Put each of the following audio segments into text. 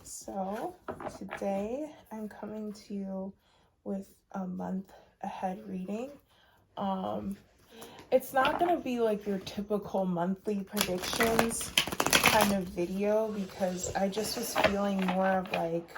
So today I'm coming to you with a month ahead reading. It's not going to be like your typical monthly predictions kind of video because I just was feeling more of like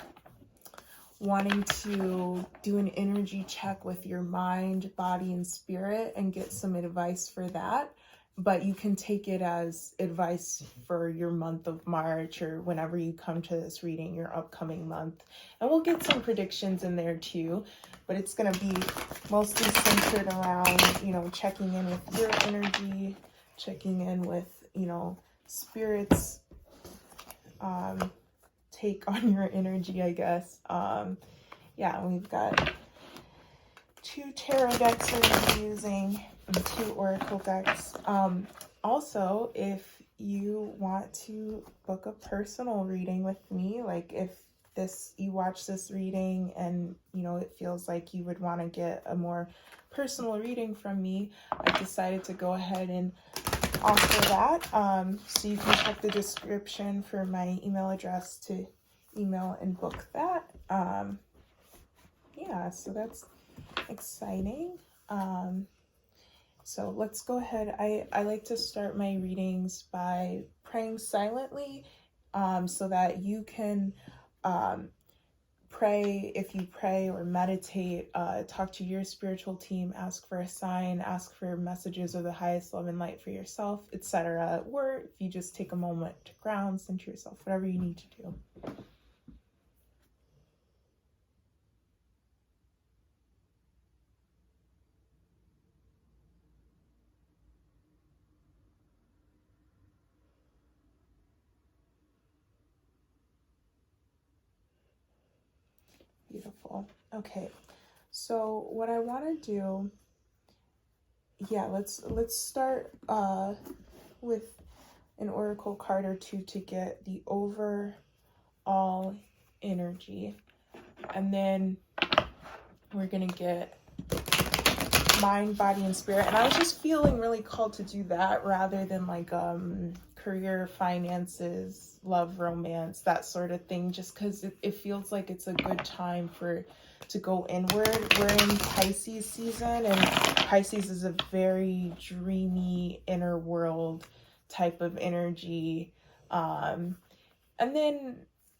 wanting to do an energy check with your mind, body, and spirit and get some advice for that. But you can take it as advice for your month of March or whenever you come to this reading, your upcoming month. And we'll get some predictions in there too, but it's going to be mostly centered around, checking in with your energy, checking in with, spirits, take on your energy, I guess. We've got 2 tarot decks we're going to be using and 2 oracle decks. Also, if you want to book a personal reading with me, like if you watch this reading and it feels like you would want to get a more personal reading from me, I've decided to go ahead and offer that. So you can check the description for my email address to email and book that. So that's exciting. So let's go ahead. I like to start my readings by praying silently, so that you can pray if you pray or meditate, talk to your spiritual team, ask for a sign, ask for messages of the highest love and light for yourself, etc. Or if you just take a moment to ground, center yourself, whatever you need to do. Beautiful. Okay, so what I want to do, let's start with an oracle card or 2 to get the overall energy, and then we're gonna get mind, body, and spirit. And I was just feeling really called to do that rather than like career, finances, love, romance, that sort of thing, just because it feels like it's a good time to go inward. We're in Pisces season, and Pisces is a very dreamy inner world type of energy. And then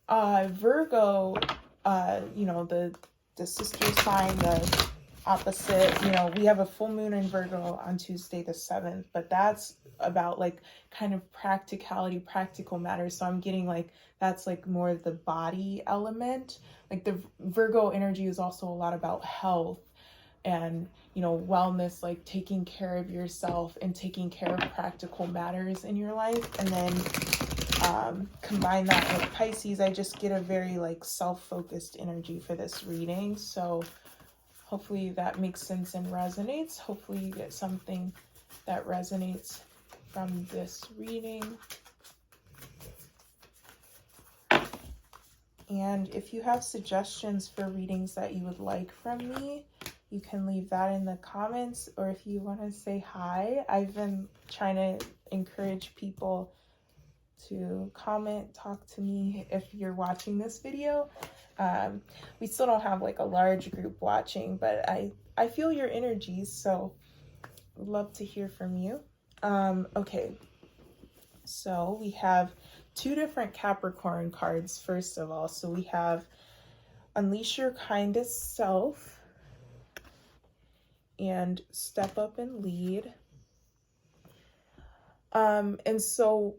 Virgo, the sister sign, the opposite, we have a full moon in Virgo on Tuesday the 7th, but that's about like kind of practicality, practical matters. So I'm getting like that's like more the body element. Like the Virgo energy is also a lot about health and wellness, like taking care of yourself and taking care of practical matters in your life. And then combine that with Pisces, I just get a very like self-focused energy for this reading. So hopefully that makes sense and resonates. Hopefully you get something that resonates from this reading. And if you have suggestions for readings that you would like from me, you can leave that in the comments, or if you want to say hi. I've been trying to encourage people to comment, talk to me if you're watching this video. We still don't have like a large group watching, but I feel your energies, so I'd love to hear from you. Okay, so we have 2 different Capricorn cards, first of all. So we have Unleash Your Kindest Self and Step Up and Lead. And so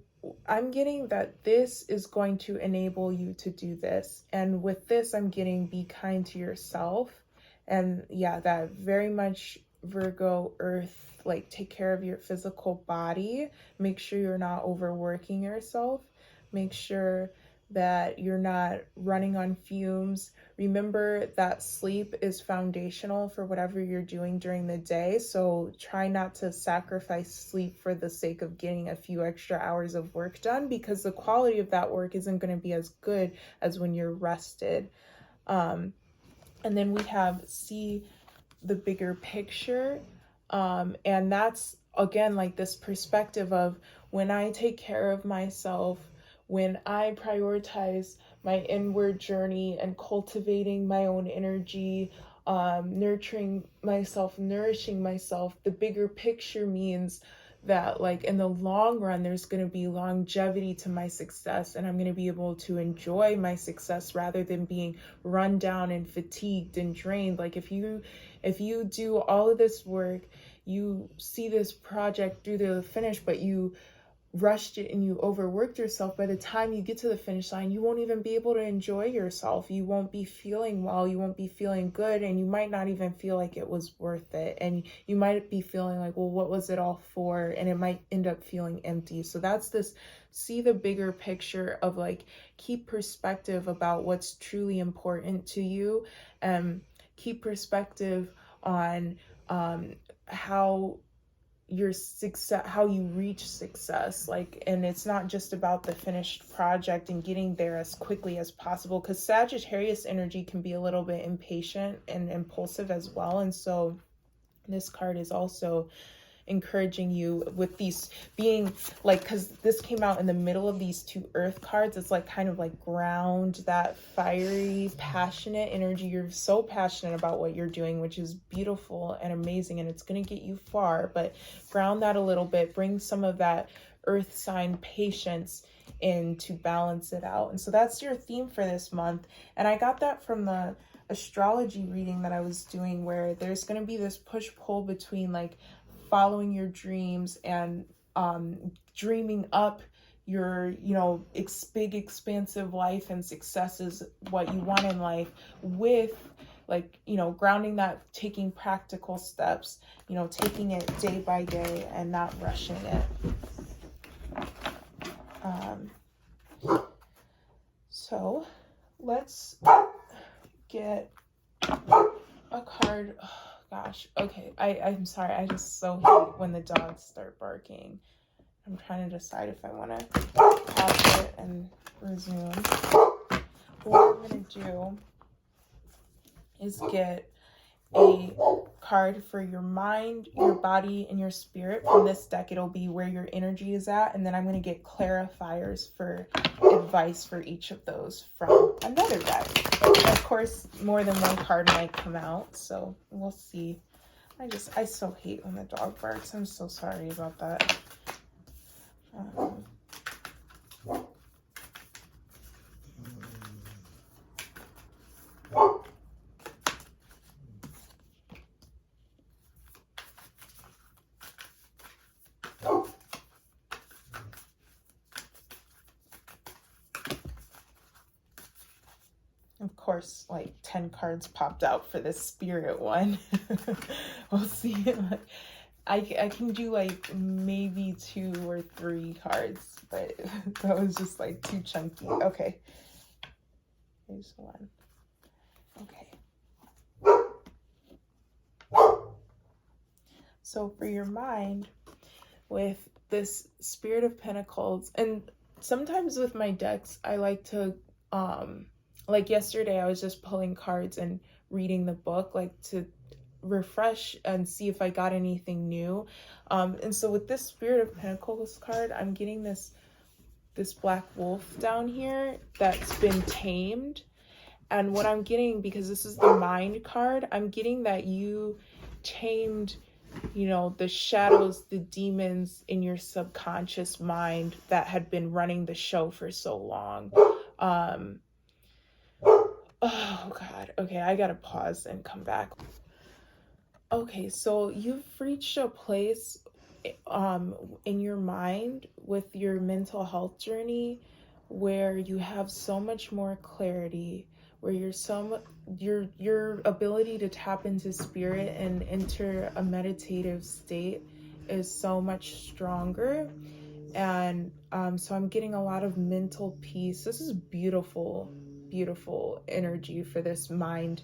I'm getting that this is going to enable you to do this. And with this, I'm getting be kind to yourself. And that very much Virgo Earth, like take care of your physical body. Make sure you're not overworking yourself. Make sure that you're not running on fumes. Remember that sleep is foundational for whatever you're doing during the day. So try not to sacrifice sleep for the sake of getting a few extra hours of work done, because the quality of that work isn't going to be as good as when you're rested. And then we have see the bigger picture. And that's again like this perspective of when I take care of myself, when I prioritize my inward journey and cultivating my own energy, nurturing myself, nourishing myself, the bigger picture means that, like, in the long run, there's going to be longevity to my success, and I'm going to be able to enjoy my success rather than being run down and fatigued and drained. Like, if you do all of this work, you see this project through the finish, but you rushed it and you overworked yourself, by the time you get to the finish line, you won't even be able to enjoy yourself. You won't be feeling well, you won't be feeling good, and you might not even feel like it was worth it. And you might be feeling like, well, what was it all for? And it might end up feeling empty. So that's this, see the bigger picture of, like, keep perspective about what's truly important to you, and keep perspective on how your success, how you reach success. Like, and it's not just about the finished project and getting there as quickly as possible, because Sagittarius energy can be a little bit impatient and impulsive as well. And so this card is also encouraging you with these being like, because this came out in the middle of these two earth cards. It's like kind of like ground that fiery, passionate energy. You're so passionate about what you're doing, which is beautiful and amazing, and it's going to get you far, but ground that a little bit, bring some of that earth sign patience in to balance it out. And so that's your theme for this month. And I got that from the astrology reading that I was doing, where there's going to be this push-pull between, like, following your dreams and dreaming up your, big expansive life and successes, what you want in life, with, like, grounding that, taking practical steps, taking it day by day and not rushing it. So let's get a card. Gosh, okay, I'm sorry, I just so hate when the dogs start barking. I'm trying to decide if I want to pause it and resume. What I'm going to do is get a card for your mind, your body, and your spirit. From this deck, it'll be where your energy is at, and then I'm going to get clarifiers for advice for each of those from another deck. Of course, more than one card might come out, so we'll see. I so hate when the dog barks. I'm so sorry about that. Of course, like 10 cards popped out for this spirit one. We'll see. I can do like maybe 2 or 3 cards, but that was just like too chunky. Okay. Here's one. Okay. So for your mind, with this Spirit of Pentacles, and sometimes with my decks, I like to, like yesterday, I was just pulling cards and reading the book, like to refresh and see if I got anything new. And so with this Spirit of Pentacles card, I'm getting this black wolf down here that's been tamed. And what I'm getting, because this is the mind card, I'm getting that you tamed, the shadows, the demons in your subconscious mind that had been running the show for so long. Oh God. Okay, I gotta pause and come back. Okay, so you've reached a place in your mind with your mental health journey where you have so much more clarity, where your ability to tap into spirit and enter a meditative state is so much stronger. And so I'm getting a lot of mental peace. This is beautiful energy for this mind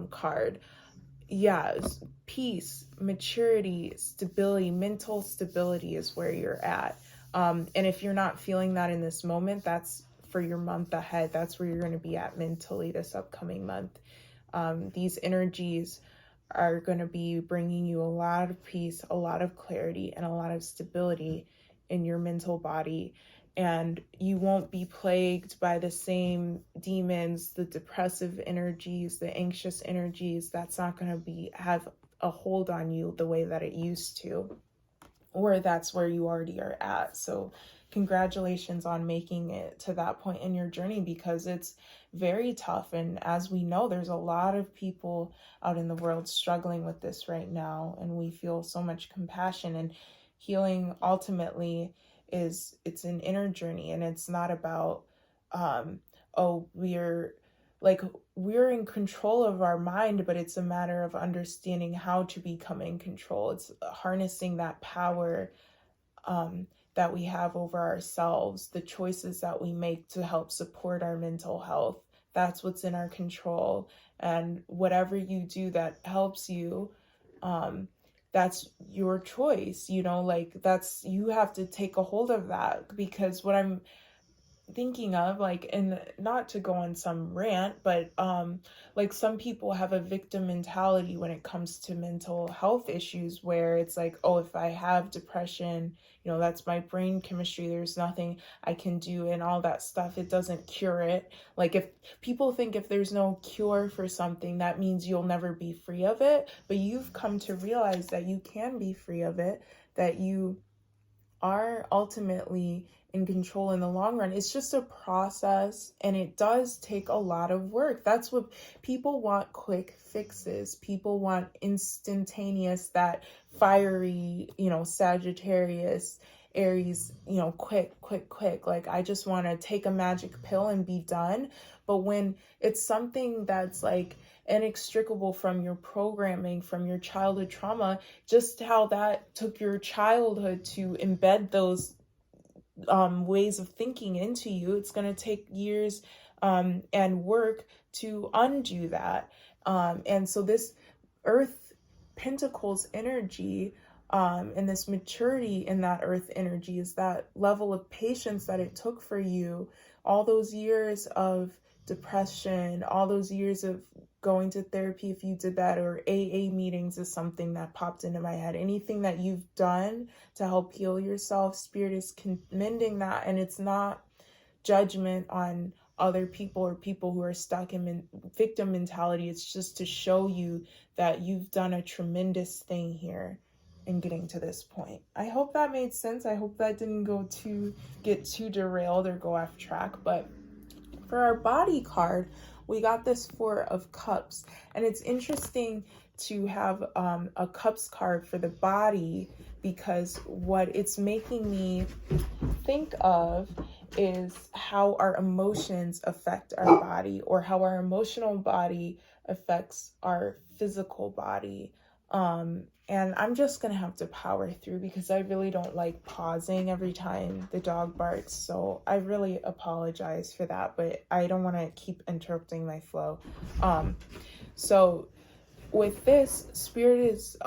card. Yeah, peace, maturity, stability, mental stability is where you're at. And if you're not feeling that in this moment, that's for your month ahead. That's where you're going to be at mentally this upcoming month. These energies are going to be bringing you a lot of peace, a lot of clarity, and a lot of stability in your mental body. and you won't be plagued by the same demons, the depressive energies, the anxious energies. That's not going to have a hold on you the way that it used to, or that's where you already are at. So congratulations on making it to that point in your journey, because it's very tough. And as we know, there's a lot of people out in the world struggling with this right now, and we feel so much compassion. And healing ultimately it's an inner journey, and it's not about oh, we're in control of our mind, but it's a matter of understanding how to become in control. It's harnessing that power that we have over ourselves, the choices that we make to help support our mental health. That's what's in our control. And whatever you do that helps you, that's your choice, that's, you have to take a hold of that. Because what I'm thinking of, like, and not to go on some rant, but like, some people have a victim mentality when it comes to mental health issues, where it's like, oh, if I have depression, that's my brain chemistry, there's nothing I can do, and all that stuff, it doesn't cure it. Like, if people think if there's no cure for something, that means you'll never be free of it. But you've come to realize that you can be free of it, that you are ultimately in control in the long run. It's just a process, and it does take a lot of work. That's what people want: quick fixes. People want instantaneous, that fiery, Sagittarius, Aries, quick. Like, I just want to take a magic pill and be done. But when it's something that's like inextricable from your programming, from your childhood trauma, just how that took your childhood to embed those ways of thinking into you, it's going to take years and work to undo that. And so this Earth Pentacles energy, and this maturity in that Earth energy, is that level of patience that it took for you, all those years of depression, all those years of going to therapy, if you did that, or AA meetings is something that popped into my head. Anything that you've done to help heal yourself, Spirit is commending that. And it's not judgment on other people or people who are stuck in victim mentality. It's just to show you that you've done a tremendous thing here in getting to this point. I hope that made sense. I hope that didn't get too derailed or go off track. But for our body card, we got this Four of Cups, and it's interesting to have a Cups card for the body, because what it's making me think of is how our emotions affect our body, or how our emotional body affects our physical body. And I'm just gonna have to power through, because I really don't like pausing every time the dog barks. So I really apologize for that, but I don't want to keep interrupting my flow. So with this, Spirit is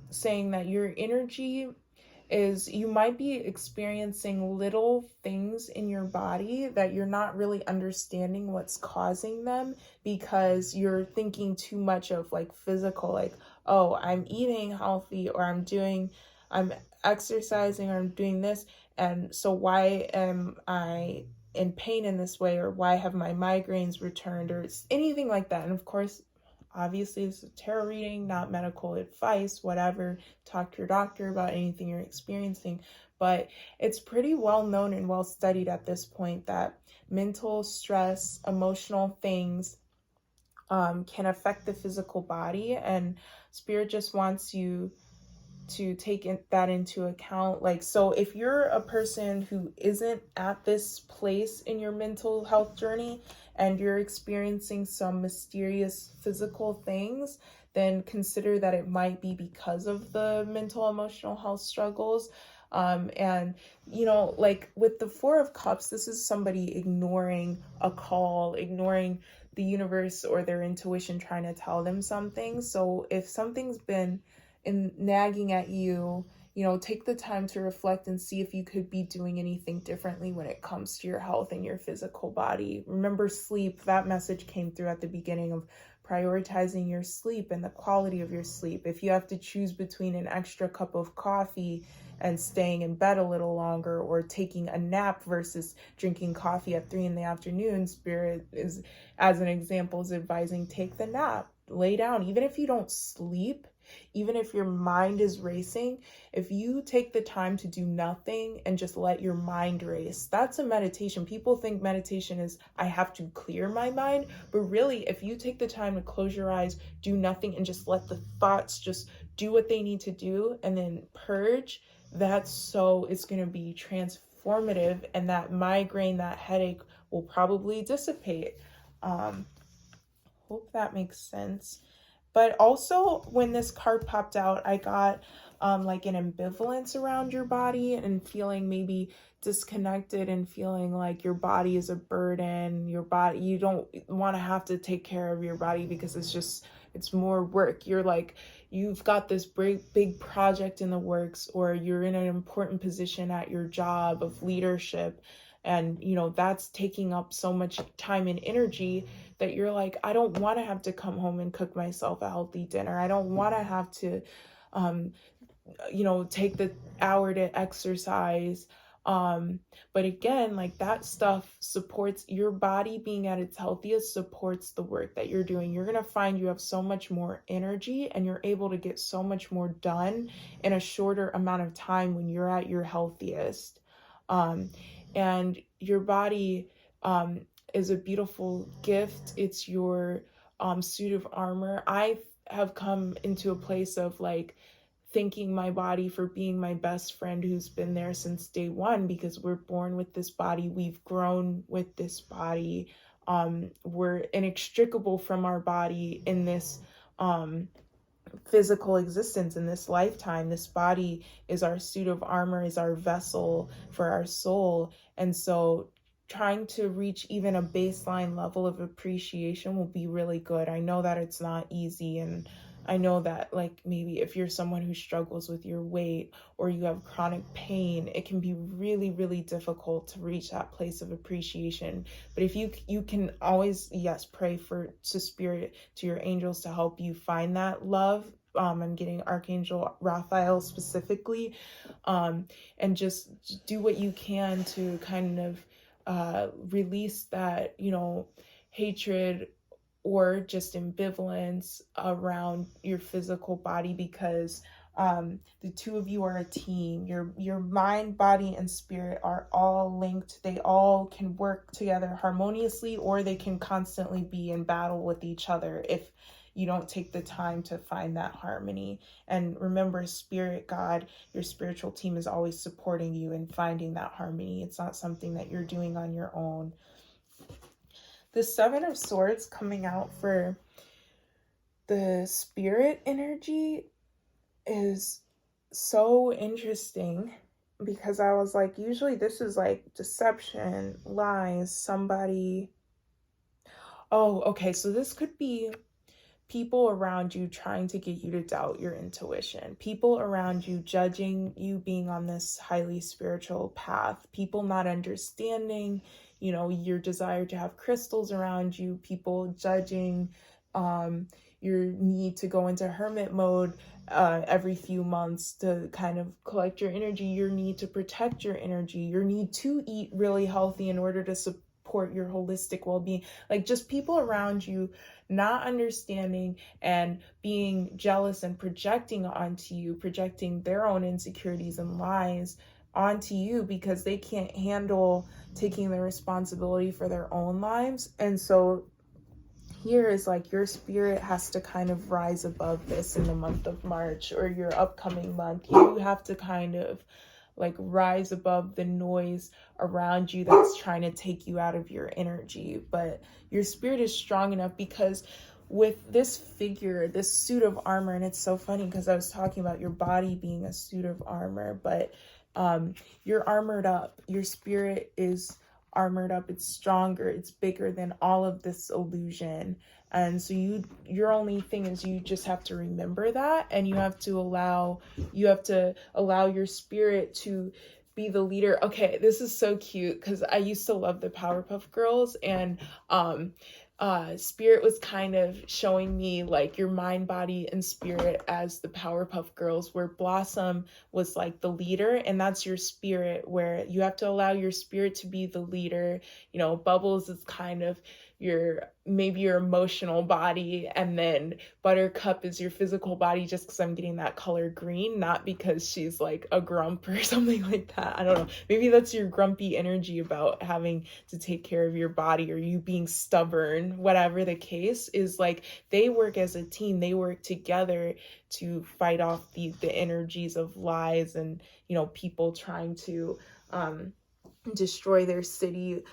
saying that your energy is, you might be experiencing little things in your body that you're not really understanding what's causing them, because you're thinking too much of like physical, like, oh, I'm eating healthy, or I'm exercising, or I'm doing this, and so why am I in pain in this way, or why have my migraines returned, or anything like that. And of course, obviously, it's a tarot reading, not medical advice, whatever. Talk to your doctor about anything you're experiencing. But it's pretty well known and well studied at this point that mental stress, emotional things can affect the physical body. And Spirit just wants you to take that into account. Like, so if you're a person who isn't at this place in your mental health journey, and you're experiencing some mysterious physical things, then consider that it might be because of the mental emotional health struggles. And like with the Four of Cups, this is somebody ignoring a call, ignoring the universe or their intuition trying to tell them something. So if something's been nagging at you, take the time to reflect and see if you could be doing anything differently when it comes to your health and your physical body. Remember, sleep, that message came through at the beginning, of prioritizing your sleep and the quality of your sleep. If you have to choose between an extra cup of coffee and staying in bed a little longer, or taking a nap versus drinking coffee at 3 in the afternoon. Spirit is, as an example, is advising take the nap, lay down. Even if you don't sleep, even if your mind is racing, if you take the time to do nothing and just let your mind race, that's a meditation. People think meditation is, I have to clear my mind, but really, if you take the time to close your eyes, do nothing, and just let the thoughts just do what they need to do and then purge, it's going to be transformative, and that migraine, that headache will probably dissipate. Hope that makes sense. But also, when this card popped out, I got like an ambivalence around your body, and feeling maybe disconnected, and feeling like your body is a burden. Your body, you don't want to have to take care of your body because it's more work. You're like, you've got this big project in the works, or you're in an important position at your job of leadership, and that's taking up so much time and energy that you're like, I don't want to have to come home and cook myself a healthy dinner. I don't want to have to take the hour to exercise. But again, like, that stuff supports your body being at its healthiest, supports the work that you're doing. You're going to find you have so much more energy, and you're able to get so much more done in a shorter amount of time when you're at your healthiest. And your body is a beautiful gift. It's your suit of armor. I have come into a place of like thanking my body for being my best friend, who's been there since day one, because we're born with this body. We've grown with this body. We're inextricable from our body in this physical existence, in this lifetime. This body is our suit of armor, is our vessel for our soul. And so trying to reach even a baseline level of appreciation will be really good. I know that it's not easy, and I know that, like, maybe if you're someone who struggles with your weight, or you have chronic pain, it can be really, really difficult to reach that place of appreciation. But if you can always, yes, pray to spirit, to your angels, to help you find that love. I'm getting Archangel Raphael specifically, and just do what you can to kind of release that, hatred or just ambivalence around your physical body, because the two of you are a team. Your mind, body, and spirit are all linked. They all can work together harmoniously, or they can constantly be in battle with each other if you don't take the time to find that harmony. And remember, spirit, God, your spiritual team is always supporting you in finding that harmony. It's not something that you're doing on your own. The Seven of Swords coming out for the spirit energy is so interesting, because I was like, usually this is like deception, lies, somebody. Oh, okay. So this could be people around you trying to get you to doubt your intuition, people around you judging you being on this highly spiritual path, people not understanding, your desire to have crystals around you, people judging your need to go into hermit mode every few months to kind of collect your energy, your need to protect your energy, your need to eat really healthy in order to support your holistic well-being. Like, just people around you not understanding and being jealous and projecting onto you, projecting their own insecurities and lies onto you, because they can't handle taking the responsibility for their own lives. And so here is like, your spirit has to kind of rise above this in the month of March, or your upcoming month. You have to kind of like rise above the noise around you that's trying to take you out of your energy. But your spirit is strong enough, because with this figure, this suit of armor, and it's so funny because I was talking about your body being a suit of armor, but you're armored up. Your spirit is armored up. It's stronger. It's bigger than all of this illusion. And so your only thing is, you just have to remember that, and you have to allow your spirit to be the leader. Okay, this is so cute, because I used to love the Powerpuff Girls, and Spirit was kind of showing me like your mind, body, and spirit as the Powerpuff Girls, where Blossom was like the leader, and that's your spirit, where you have to allow your spirit to be the leader. You know, Bubbles is kind of maybe your emotional body, and then Buttercup is your physical body, just because I'm getting that color green, not because she's like a grump or something like that. I don't know. Maybe that's your grumpy energy about having to take care of your body, or you being stubborn, whatever the case is. Like, they work as a team, they work together to fight off the energies of lies and, you know, people trying to destroy their city.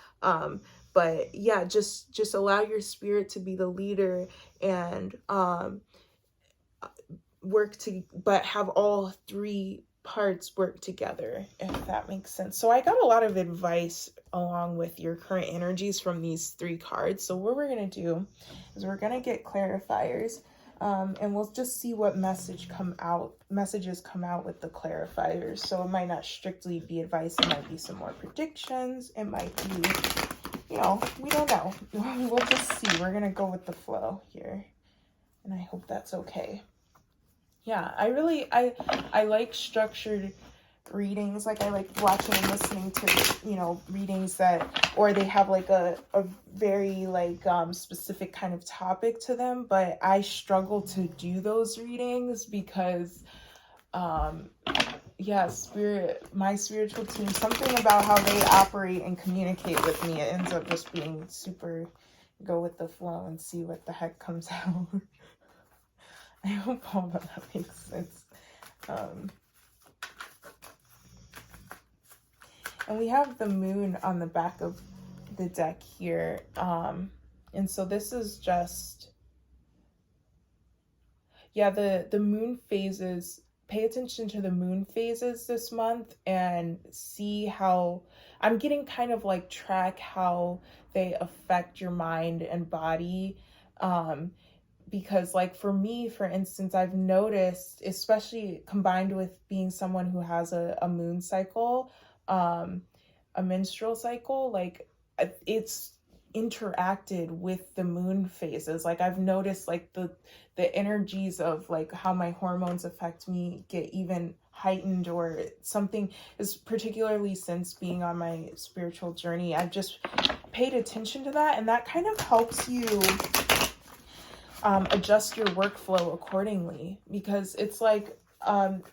But yeah, just allow your spirit to be the leader, and but have all three parts work together, if that makes sense. So I got a lot of advice along with your current energies from these three cards. So what we're going to do is we're going to get clarifiers, and we'll just see what messages come out with the clarifiers. So it might not strictly be advice, it might be some more predictions, it might be, you know, we don't know. We'll just see. We're going to go with the flow here, and I hope that's okay. Yeah, I like structured readings. Like, I like watching and listening to, you know, readings that, or they have like a very like specific kind of topic to them, but I struggle to do those readings because yeah, my spiritual team, something about how they operate and communicate with me, it ends up just being super go with the flow and see what the heck comes out. I hope all that makes sense. And we have the moon on the back of the deck here. And so this is just, yeah, the moon phases. Pay attention to the moon phases this month and see how, I'm getting kind of like track how they affect your mind and body. Because like for me, for instance, I've noticed, especially combined with being someone who has a moon cycle, a menstrual cycle, like it's interacted with the moon phases. Like, I've noticed like the energies of like how my hormones affect me get even heightened, or something is, particularly since being on my spiritual journey, I've just paid attention to that, and that kind of helps you adjust your workflow accordingly, because it's like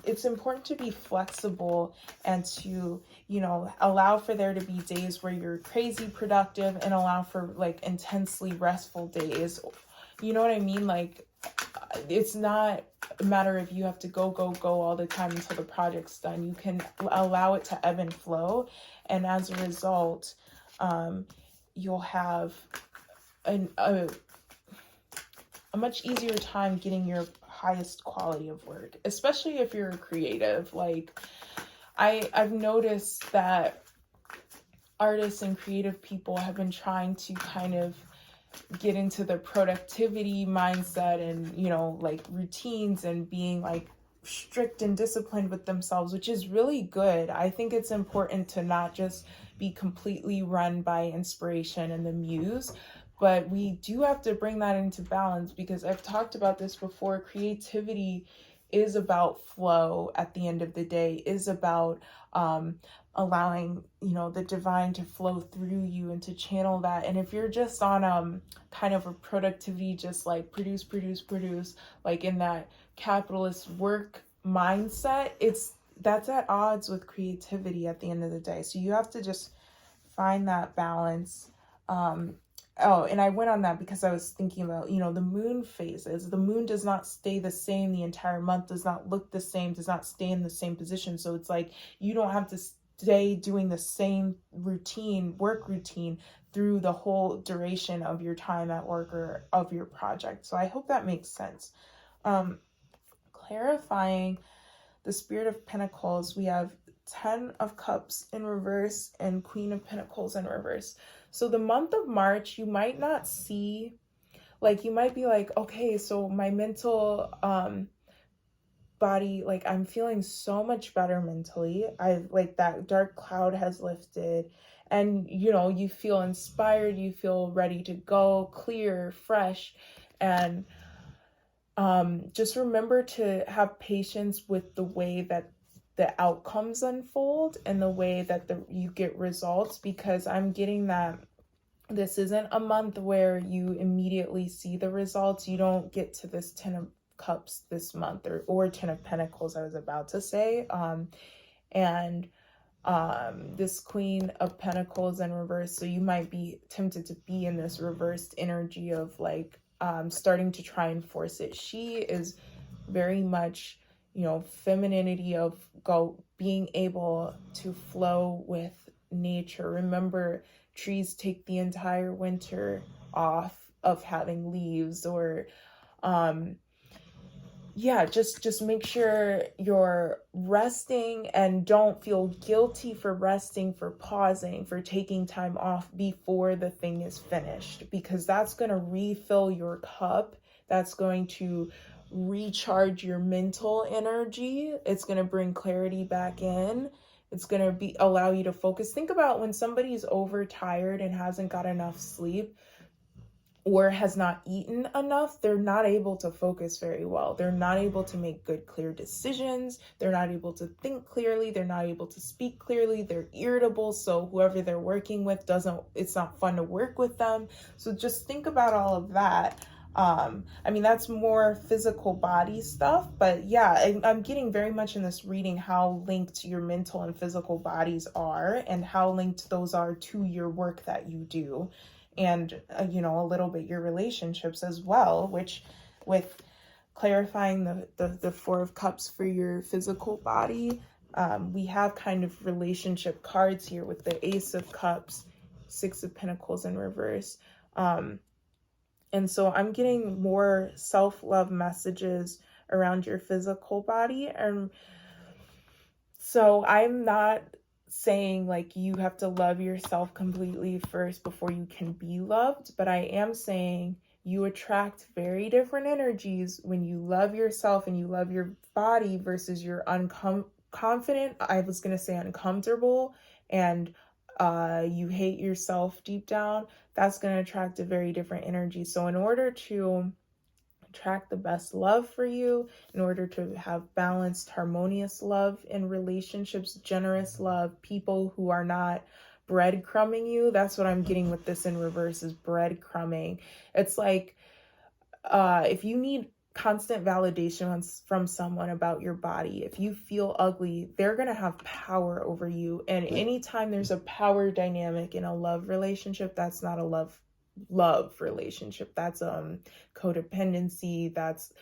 it's important to be flexible and to, you know, allow for there to be days where you're crazy productive and allow for like intensely restful days. You know what I mean? Like, it's not a matter of you have to go all the time until the project's done. You can allow it to ebb and flow, and as a result, you'll have a much easier time getting your highest quality of work, especially if you're a creative. Like, I've noticed that artists and creative people have been trying to kind of get into the productivity mindset and, you know, like routines and being like strict and disciplined with themselves, which is really good. I think it's important to not just be completely run by inspiration and the muse, but we do have to bring that into balance, because I've talked about this before. Creativity is about flow at the end of the day, is about allowing, you know, the divine to flow through you and to channel that. And if you're just on kind of a productivity, just like produce, like in that capitalist work mindset, that's at odds with creativity at the end of the day. So you have to just find that balance. Oh, and I went on that because I was thinking about, you know, the moon phases. The moon does not stay the same the entire month, does not look the same, does not stay in the same position. So it's like you don't have to stay doing the same work routine through the whole duration of your time at work or of your project. So I hope that makes sense. Clarifying the Spirit of Pentacles, we have 10 of Cups in reverse and Queen of Pentacles in reverse. So the month of March, you might not see, like, you might be like, okay, so my mental body, like, I'm feeling so much better mentally. Like, that dark cloud has lifted, and you feel inspired, you feel ready to go, clear, fresh. And just remember to have patience with the way that the outcomes unfold and the way that you get results, because I'm getting that this isn't a month where you immediately see the results. You don't get to this 10 of cups this month, or 10 of pentacles, I was about to say. And this Queen of Pentacles in reverse, so you might be tempted to be in this reversed energy of like starting to try and force it. She is very much, femininity of being able to flow with nature. Remember, trees take the entire winter off of having leaves, or just make sure you're resting, and don't feel guilty for resting, for pausing, for taking time off before the thing is finished, because that's going to refill your cup. That's going to recharge your mental energy. It's going to bring clarity back in. It's going to allow you to focus. Think about when somebody's overtired and hasn't got enough sleep, or has not eaten enough, they're not able to focus very well. They're not able to make good, clear decisions. They're not able to think clearly. They're not able to speak clearly. They're irritable. So whoever they're working with it's not fun to work with them. So just think about all of that. That's more physical body stuff, but yeah, I'm getting very much in this reading how linked your mental and physical bodies are, and how linked those are to your work that you do. And, a little bit your relationships as well, which with clarifying the Four of Cups for your physical body, we have kind of relationship cards here with the Ace of Cups, Six of Pentacles in reverse. And so I'm getting more self-love messages around your physical body. And so I'm not saying like you have to love yourself completely first before you can be loved, but I am saying you attract very different energies when you love yourself and you love your body versus you're confident, I was going to say uncomfortable, and you hate yourself deep down. That's going to attract a very different energy. So in order to attract the best love for you, in order to have balanced, harmonious love in relationships, generous love, people who are not breadcrumbing you. That's what I'm getting with this in reverse, is breadcrumbing. It's like if you need constant validation from someone about your body, if you feel ugly, they're going to have power over you. And anytime there's a power dynamic in a love relationship, that's not a love relationship. That's codependency. That's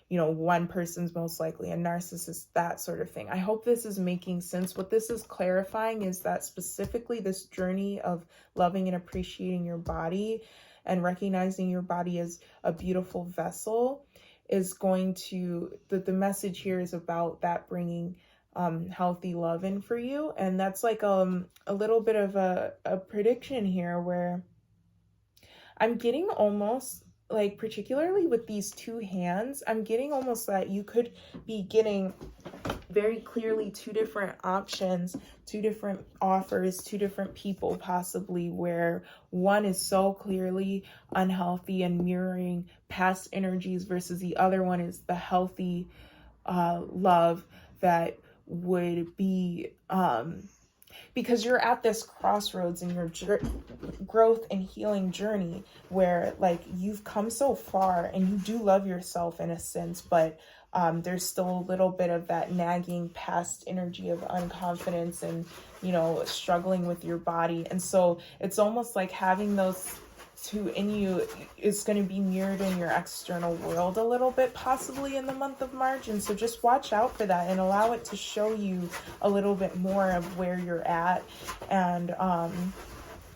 one person's most likely a narcissist, that sort of thing. I hope this is making sense. What this is clarifying is that specifically this journey of loving and appreciating your body and recognizing your body as a beautiful vessel is going to, the message here is about that bringing healthy love in for you. And that's like a little bit of a prediction here, where I'm getting almost like, particularly with these two hands, I'm getting almost that you could be getting very clearly two different options, two different offers, two different people possibly, where one is so clearly unhealthy and mirroring past energies versus the other one is the healthy love that would be because you're at this crossroads in your growth and healing journey, where like you've come so far and you do love yourself in a sense, but there's still a little bit of that nagging past energy of unconfidence and, struggling with your body. And so it's almost like having those two in you is going to be mirrored in your external world a little bit, possibly in the month of March. And so just watch out for that and allow it to show you a little bit more of where you're at. And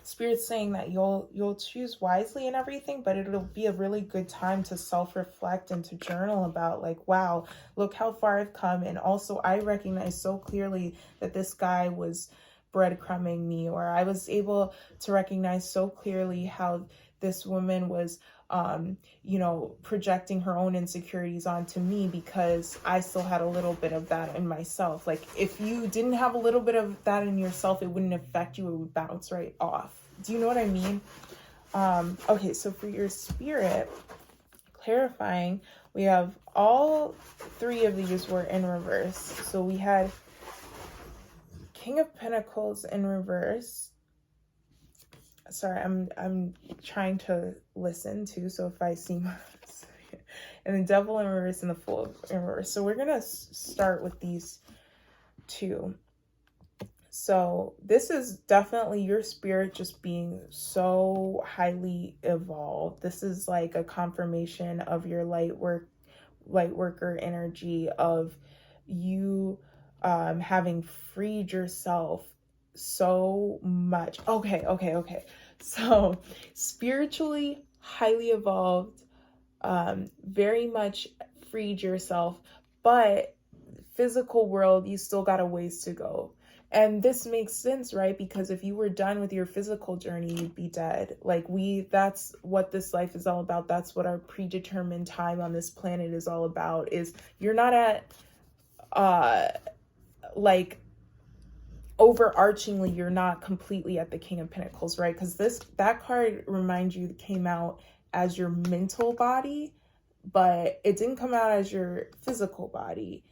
Spirit's saying that you'll choose wisely and everything, but it'll be a really good time to self-reflect and to journal about like, wow, look how far I've come. And also I recognize so clearly that this guy was breadcrumbing me, or I was able to recognize so clearly how this woman was projecting her own insecurities onto me because I still had a little bit of that in myself. Like, if you didn't have a little bit of that in yourself, it wouldn't affect you, it would bounce right off. Do you know what I mean? Okay, so for your spirit, clarifying, we have all three of these were in reverse. So we had King of Pentacles in reverse. Sorry, I'm trying to listen too, so if I seem and the Devil in reverse and the Fool in reverse. So we're gonna start with these two. So this is definitely your spirit just being so highly evolved. This is like a confirmation of your light worker energy, of you having freed yourself so much. Okay. So spiritually highly evolved, very much freed yourself, but physical world, you still got a ways to go. And this makes sense, right? Because if you were done with your physical journey, you'd be dead. Like, that's what this life is all about. That's what our predetermined time on this planet is all about, is you're not at, like, overarchingly, you're not completely at the King of Pentacles, right? Because that card reminds you came out as your mental body, but it didn't come out as your physical body.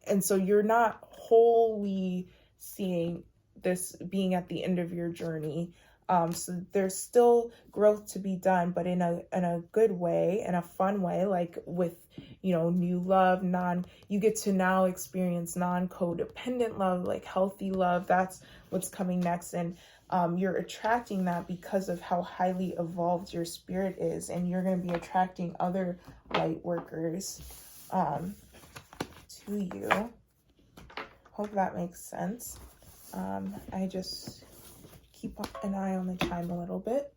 And so you're not wholly seeing this being at the end of your journey. So there's still growth to be done, but in a good way, in a fun way, like with, new love, you get to now experience non-codependent love, like healthy love. That's what's coming next. And you're attracting that because of how highly evolved your spirit is, and you're going to be attracting other light workers to you. Hope that makes sense. I just keep an eye on the time a little bit.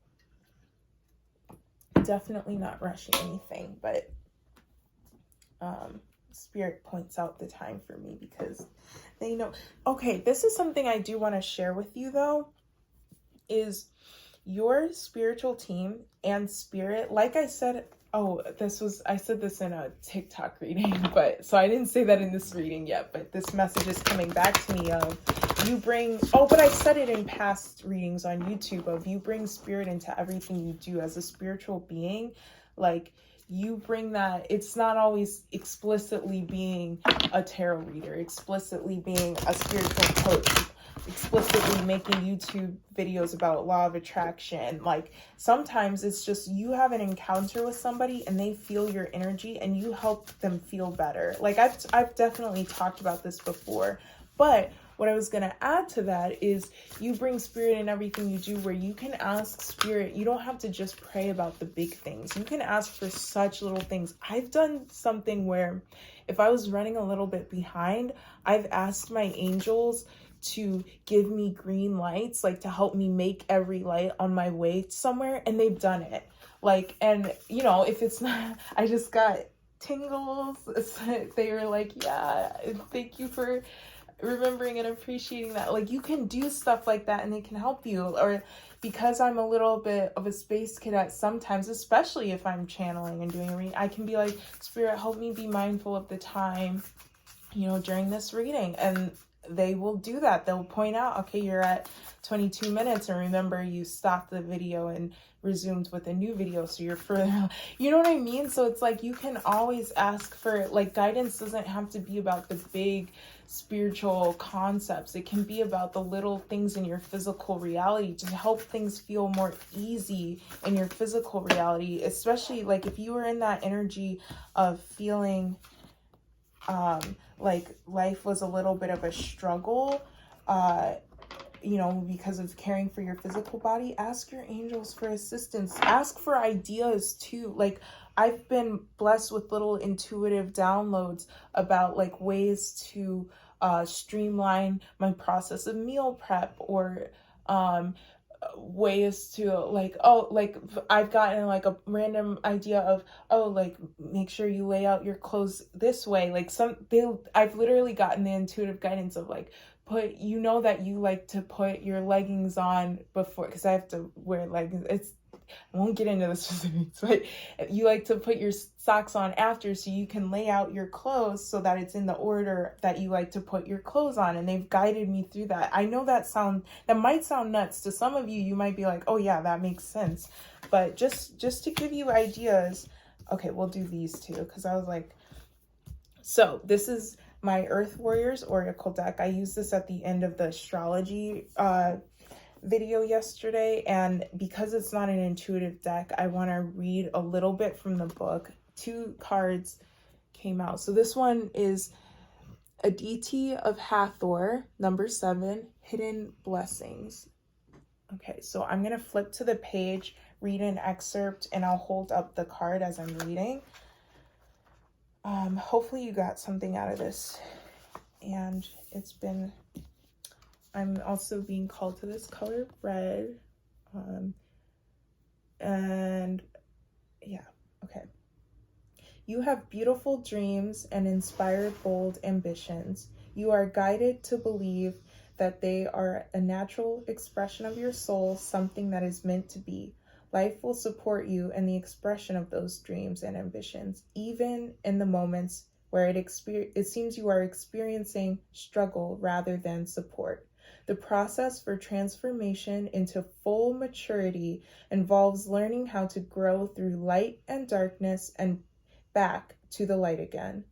Definitely not rushing anything, but Spirit points out the time for me because they know. Okay, this is something I do want to share with you though, is your spiritual team and spirit, like I said, I said this in a TikTok reading, but so I didn't say that in this reading yet, but this message is coming back to me of but I said it in past readings on YouTube, of you bring spirit into everything you do as a spiritual being. Like, you bring that. It's not always explicitly being a tarot reader, explicitly being a spiritual coach, explicitly making YouTube videos about law of attraction. Like, sometimes it's just you have an encounter with somebody and they feel your energy and you help them feel better. Like, I've definitely talked about this before, but what I was going to add to that is you bring spirit in everything you do, where you can ask spirit. You don't have to just pray about the big things. You can ask for such little things. I've done something where if I was running a little bit behind, I've asked my angels to give me green lights, like to help me make every light on my way somewhere, and they've done it. Like, and if it's not, I just got tingles. They were like, yeah, thank you for remembering and appreciating that. Like, you can do stuff like that and they can help you. Or because I'm a little bit of a space cadet sometimes, especially if I'm channeling and doing a reading, I can be like, Spirit, help me be mindful of the time, during this reading. And they will do that. They'll point out, okay, you're at 22 minutes, and remember you stopped the video and resumed with a new video, so you're further, you know what I mean? So it's like, you can always ask for, like, guidance doesn't have to be about the big spiritual concepts. It can be about the little things in your physical reality to help things feel more easy in your physical reality, especially like if you were in that energy of feeling like life was a little bit of a struggle, because of caring for your physical body. Ask your angels for assistance. Ask for ideas too. Like, I've been blessed with little intuitive downloads about like ways to streamline my process of meal prep, or ways to like, I've gotten like a random idea of, like, make sure you lay out your clothes this way. Like, I've literally gotten the intuitive guidance of like, you know that you like to put your leggings on before, because I have to wear leggings. I won't get into the specifics, but you like to put your socks on after so you can lay out your clothes so that it's in the order that you like to put your clothes on. And they've guided me through that. I know that might sound nuts to some of you. You might be like, oh yeah, that makes sense. But just to give you ideas, okay, we'll do these two, because I was like, so this is my Earth Warriors Oracle deck. I used this at the end of the astrology video yesterday, and because it's not an intuitive deck, I want to read a little bit from the book. 2 cards came out. So this one is Aditi of Hathor, number 7, Hidden Blessings. Okay, so I'm going to flip to the page, read an excerpt, and I'll hold up the card as I'm reading. Hopefully you got something out of this. And I'm also being called to this color red. And yeah, okay. You have beautiful dreams and inspired bold ambitions. You are guided to believe that they are a natural expression of your soul, something that is meant to be. Life will support you in the expression of those dreams and ambitions, even in the moments where it seems you are experiencing struggle rather than support. The process for transformation into full maturity involves learning how to grow through light and darkness and back to the light again.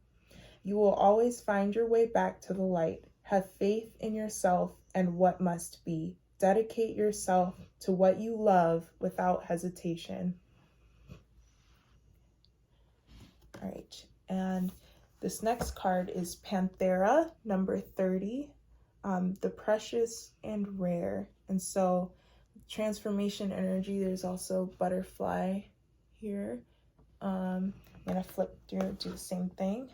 You will always find your way back to the light. Have faith in yourself and what must be. Dedicate yourself to what you love without hesitation. All right, and this next card is Panthera, number 30, the precious and rare. And so transformation energy, there's also butterfly here. I'm gonna flip through, do the same thing.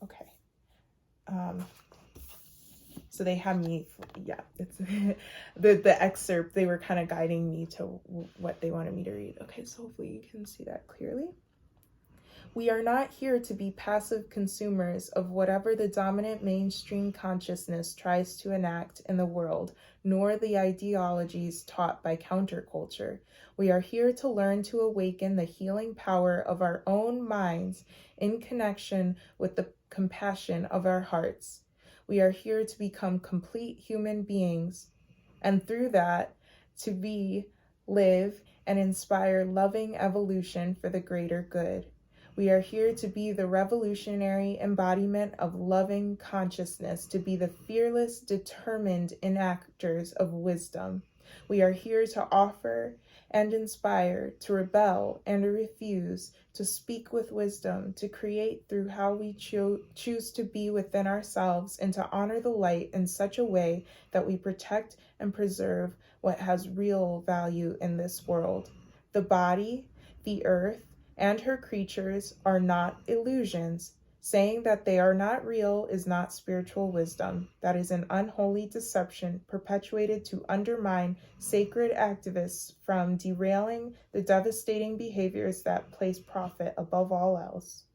Okay. So they had me, yeah, it's the excerpt, they were kind of guiding me to what they wanted me to read. Okay, so hopefully you can see that clearly. We are not here to be passive consumers of whatever the dominant mainstream consciousness tries to enact in the world, nor the ideologies taught by counterculture. We are here to learn to awaken the healing power of our own minds in connection with the compassion of our hearts. We are here to become complete human beings, and through that, to live, and inspire loving evolution for the greater good. We are here to be the revolutionary embodiment of loving consciousness, to be the fearless, determined enactors of wisdom. We are here to offer and inspire, to rebel and refuse, to speak with wisdom, to create through how we choose to be within ourselves, and to honor the light in such a way that we protect and preserve what has real value in this world. The body, the earth, and her creatures are not illusions. Saying that they are not real is not spiritual wisdom. That is an unholy deception perpetuated to undermine sacred activists from derailing the devastating behaviors that place profit above all else.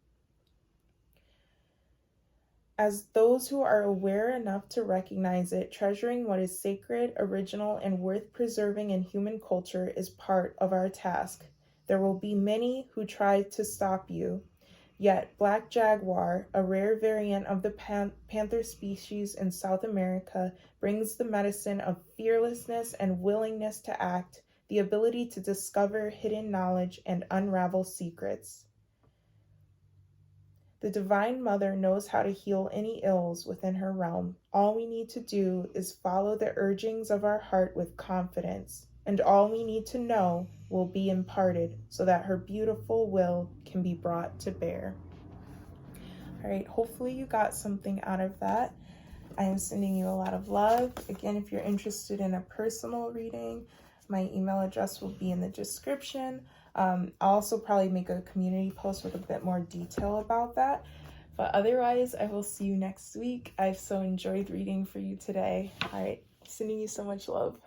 As those who are aware enough to recognize it, treasuring what is sacred, original, and worth preserving in human culture is part of our task. There will be many who try to stop you. Yet, black jaguar, a rare variant of the panther species in South America, brings the medicine of fearlessness and willingness to act, the ability to discover hidden knowledge and unravel secrets. The Divine Mother knows how to heal any ills within her realm. All we need to do is follow the urgings of our heart with confidence, and all we need to know will be imparted so that her beautiful will can be brought to bear. All right, hopefully you got something out of that. I am sending you a lot of love. Again, if you're interested in a personal reading, my email address will be in the description. I'll also probably make a community post with a bit more detail about that. But otherwise, I will see you next week. I've so enjoyed reading for you today. All right, sending you so much love.